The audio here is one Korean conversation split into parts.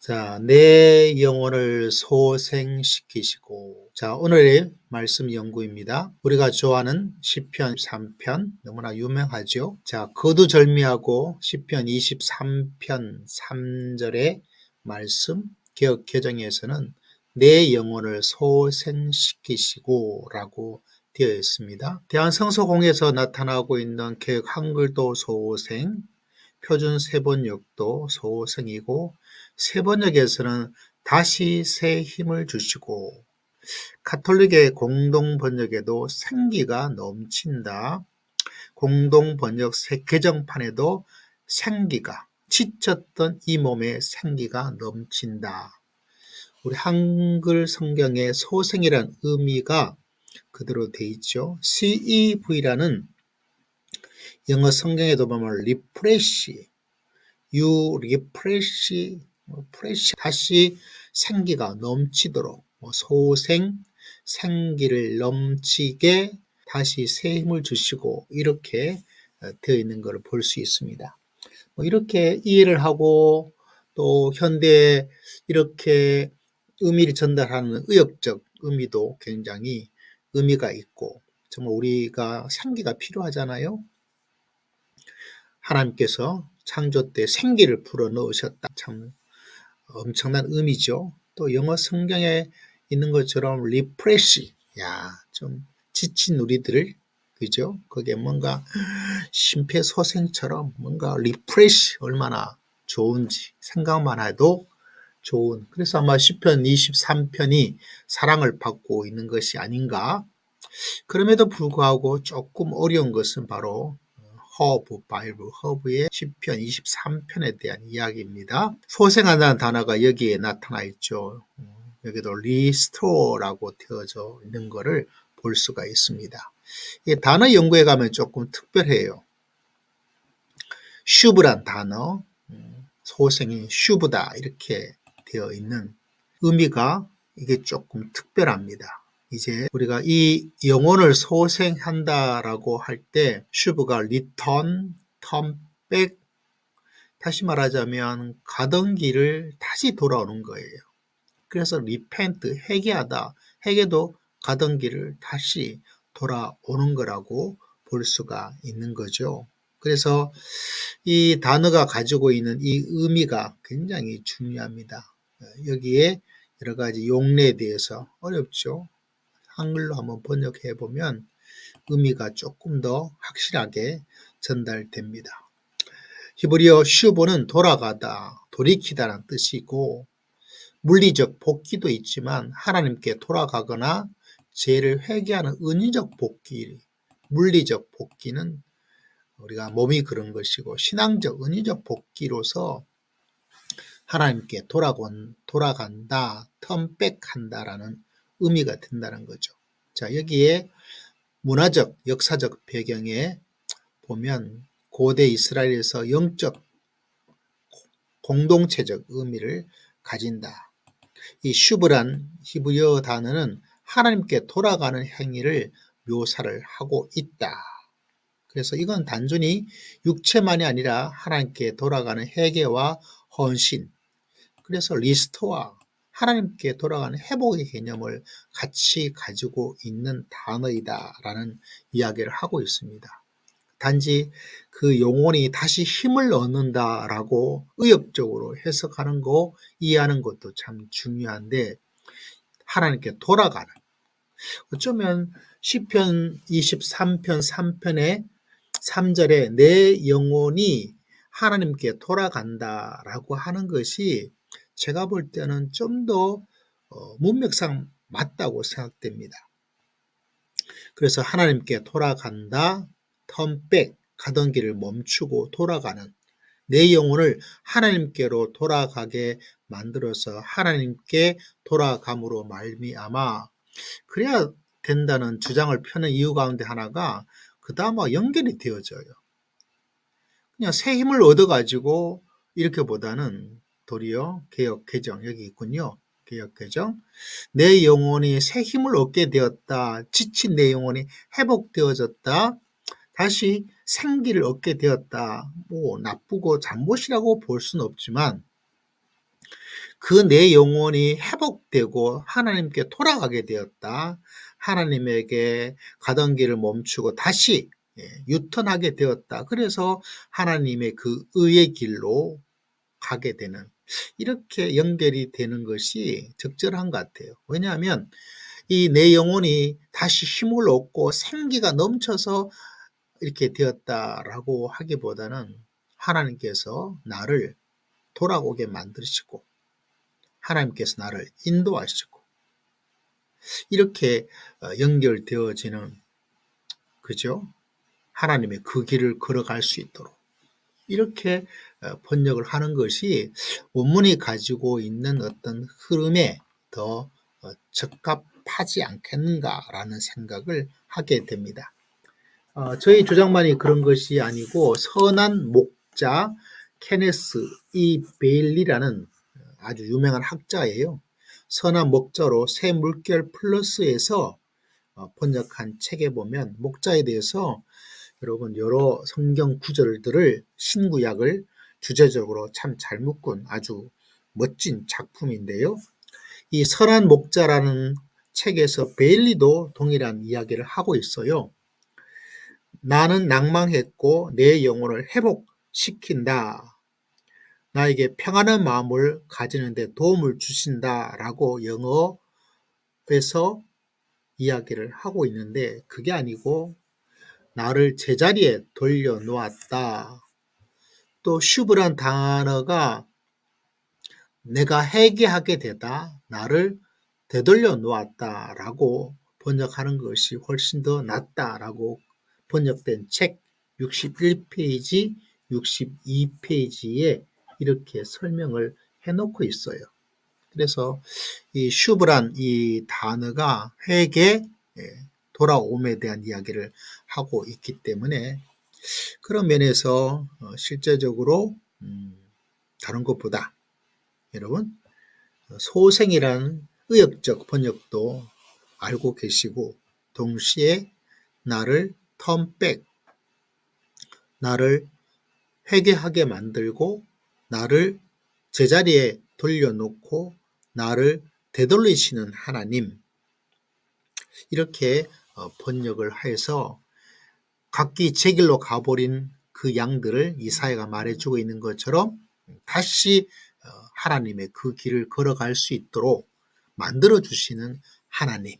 자, 내 영혼을 소생시키시고. 자, 오늘의 말씀 연구입니다. 우리가 좋아하는 시편 3편 너무나 유명하죠. 자, 거두절미하고 시편 23편 3절의 말씀 개역 개정에서는 내 영혼을 소생시키시고 라고 되어 있습니다. 대한성서공에서 나타나고 있는 개역 한글도 소생, 표준 세번역도 소생이고 세번역에서는 다시 새 힘을 주시고 가톨릭의 공동번역에도 생기가 넘친다. 공동번역 개정판에도 생기가 지쳤던 이 몸에 생기가 넘친다. 우리 한글 성경의 소생이라는 의미가 그대로 돼 있죠. CEV라는 영어 성경에도 보면 refresh, you refresh, 다시 생기가 넘치도록 소생, 생기를 넘치게 다시 새 힘을 주시고 이렇게 되어 있는 것을 볼 수 있습니다. 이렇게 이해를 하고 또 현대에 이렇게 의미를 전달하는 의역적 의미도 굉장히 의미가 있고 정말 우리가 생기가 필요하잖아요. 하나님께서 창조 때 생기를 불어넣으셨다. 참 엄청난 의미죠. 또 영어 성경에 있는 것처럼 리프레시, 좀 지친 우리들을, 그죠? 그게 뭔가 심폐소생처럼 뭔가 리프레시 얼마나 좋은지 생각만 해도 좋은. 그래서 아마 시편 23편이 사랑을 받고 있는 것이 아닌가. 그럼에도 불구하고 조금 어려운 것은 바로 허브의 시편 23편에 대한 이야기입니다. 소생한다는 단어가 여기에 나타나 있죠. 여기도 리스토어라고 되어져 있는 것을 볼 수가 있습니다. 이 단어 연구에 가면 조금 특별해요. 슈브란 단어, 소생이 슈브다 이렇게 되어 있는 의미가 이게 조금 특별합니다. 이제 우리가 이 영혼을 소생한다라고 할 때 슈브가 return, turn back, 다시 말하자면 가던 길을 다시 돌아오는 거예요. 그래서 repent, 회개하다, 회개도 가던 길을 다시 돌아오는 거라고 볼 수가 있는 거죠. 그래서 이 단어가 가지고 있는 이 의미가 굉장히 중요합니다. 여기에 여러 가지 용례에 대해서 어렵죠. 한글로 한번 번역해 보면 의미가 조금 더 확실하게 전달됩니다. 히브리어 슈보는 돌아가다, 돌이키다라는 뜻이고 물리적 복귀도 있지만 하나님께 돌아가거나 죄를 회개하는 은유적 복귀, 물리적 복귀는 우리가 몸이 그런 것이고 신앙적 은유적 복귀로서 하나님께 돌아간다, 턴백한다라는 의미가 된다는 거죠. 자, 여기에 문화적, 역사적 배경에 보면 고대 이스라엘에서 영적, 공동체적 의미를 가진다. 이 슈브란 히브리어 단어는 하나님께 돌아가는 행위를 묘사를 하고 있다. 그래서 이건 단순히 육체만이 아니라 하나님께 돌아가는 회개와 헌신, 그래서 리스토어, 하나님께 돌아가는 회복의 개념을 같이 가지고 있는 단어이다라는 이야기를 하고 있습니다. 단지 그 영혼이 다시 힘을 얻는다라고 의역적으로 해석하는 거, 이해하는 것도 참 중요한데 하나님께 돌아가는, 어쩌면 시편 23편 3편의 3절에 내 영혼이 하나님께 돌아간다라고 하는 것이 제가 볼 때는 좀 더 문맥상 맞다고 생각됩니다. 그래서 하나님께 돌아간다, 턴백, 가던 길을 멈추고 돌아가는, 내 영혼을 하나님께로 돌아가게 만들어서 하나님께 돌아감으로 말미암아 그래야 된다는 주장을 펴는 이유 가운데 하나가 그다음과 연결이 되어져요. 그냥 새 힘을 얻어가지고 이렇게 보다는 도리어 개역 개정, 여기 있군요. 개역 개정. 내 영혼이 새 힘을 얻게 되었다. 지친 내 영혼이 회복되어졌다. 다시 생기를 얻게 되었다. 뭐 나쁘고 잘못이라고 볼 수는 없지만 그 내 영혼이 회복되고 하나님께 돌아가게 되었다. 하나님에게 가던 길을 멈추고 다시 유턴하게 되었다. 그래서 하나님의 그 의의 길로 가게 되는, 이렇게 연결이 되는 것이 적절한 것 같아요. 왜냐하면 이 내 영혼이 다시 힘을 얻고 생기가 넘쳐서 이렇게 되었다라고 하기보다는 하나님께서 나를 돌아오게 만드시고 하나님께서 나를 인도하시고 이렇게 연결되어지는, 그죠? 하나님의 그 길을 걸어갈 수 있도록 이렇게 번역을 하는 것이 원문이 가지고 있는 어떤 흐름에 더 적합하지 않겠는가라는 생각을 하게 됩니다. 저희 주장만이 그런 것이 아니고 선한 목자 케네스 E. 베일리라는 아주 유명한 학자예요. 선한 목자로 새 물결 플러스에서 번역한 책에 보면 목자에 대해서 여러분 여러 성경 구절들을 신구약을 주제적으로 참 잘 묶은 아주 멋진 작품인데요. 이 선한 목자라는 책에서 베일리도 동일한 이야기를 하고 있어요. 나는 낭망했고 내 영혼을 회복시킨다. 나에게 평안한 마음을 가지는 데 도움을 주신다 라고 영어에서 이야기를 하고 있는데, 그게 아니고 나를 제자리에 돌려놓았다. 또 슈브란 단어가 내가 회개하게 되다, 나를 되돌려 놓았다 라고 번역하는 것이 훨씬 더 낫다라고 번역된 책 61페이지, 62페이지에 이렇게 설명을 해놓고 있어요. 그래서 이 슈브란 이 단어가 회개, 돌아옴에 대한 이야기를 하고 있기 때문에 그런 면에서 실제적으로 다른 것보다 여러분 소생이라는 의역적 번역도 알고 계시고, 동시에 나를 턴백, 나를 회개하게 만들고 나를 제자리에 돌려놓고 나를 되돌리시는 하나님, 이렇게 번역을 해서 각기 제 길로 가버린 그 양들을 이사야가 말해주고 있는 것처럼 다시 하나님의 그 길을 걸어갈 수 있도록 만들어주시는 하나님.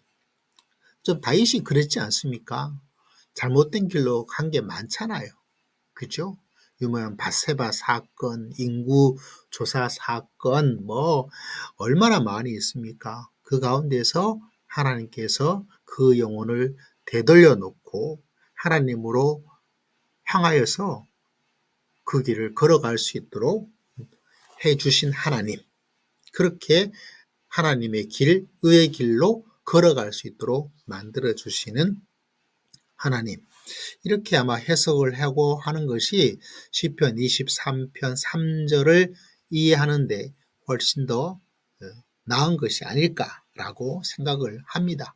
좀 다윗이 그랬지 않습니까? 잘못된 길로 간 게 많잖아요. 그죠? 유명한 밧세바 사건, 인구조사 사건, 얼마나 많이 있습니까? 그 가운데서 하나님께서 그 영혼을 되돌려 놓고 하나님으로 향하여서 그 길을 걸어갈 수 있도록 해주신 하나님. 그렇게 하나님의 길, 의의 길로 걸어갈 수 있도록 만들어주시는 하나님. 이렇게 아마 해석을 하고 하는 것이 시편 23편 3절을 이해하는데 훨씬 더 나은 것이 아닐까라고 생각을 합니다.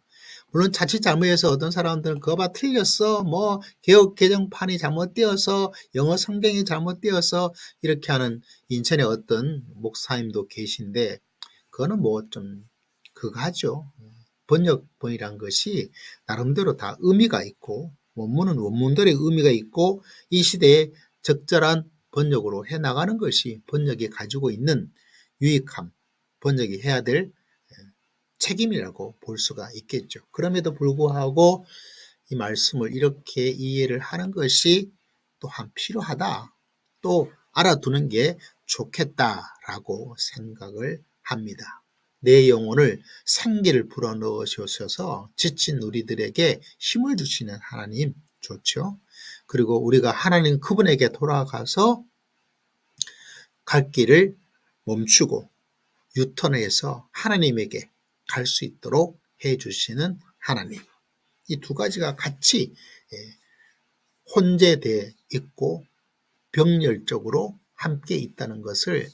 물론 자칫 잘못해서 어떤 사람들은 그거 봐 틀렸어, 개역 개정판이 잘못되어서 영어 성경이 잘못되어서 이렇게 하는 인천의 어떤 목사님도 계신데, 그거는 좀 그거 하죠. 번역본이란 것이 나름대로 다 의미가 있고 원문은 원문들의 의미가 있고 이 시대에 적절한 번역으로 해나가는 것이 번역이 가지고 있는 유익함, 번역이 해야 될 책임이라고 볼 수가 있겠죠. 그럼에도 불구하고 이 말씀을 이렇게 이해를 하는 것이 또한 필요하다, 또 알아두는 게 좋겠다라고 생각을 합니다. 내 영혼을 생기를 불어넣으셔서 지친 우리들에게 힘을 주시는 하나님 좋죠. 그리고 우리가 하나님 그분에게 돌아가서 갈 길을 멈추고 유턴해서 하나님에게 갈 수 있도록 해주시는 하나님. 이 두 가지가 같이 혼재되어 있고 병렬적으로 함께 있다는 것을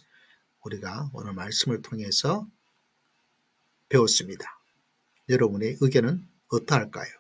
우리가 오늘 말씀을 통해서 배웠습니다. 여러분의 의견은 어떠할까요?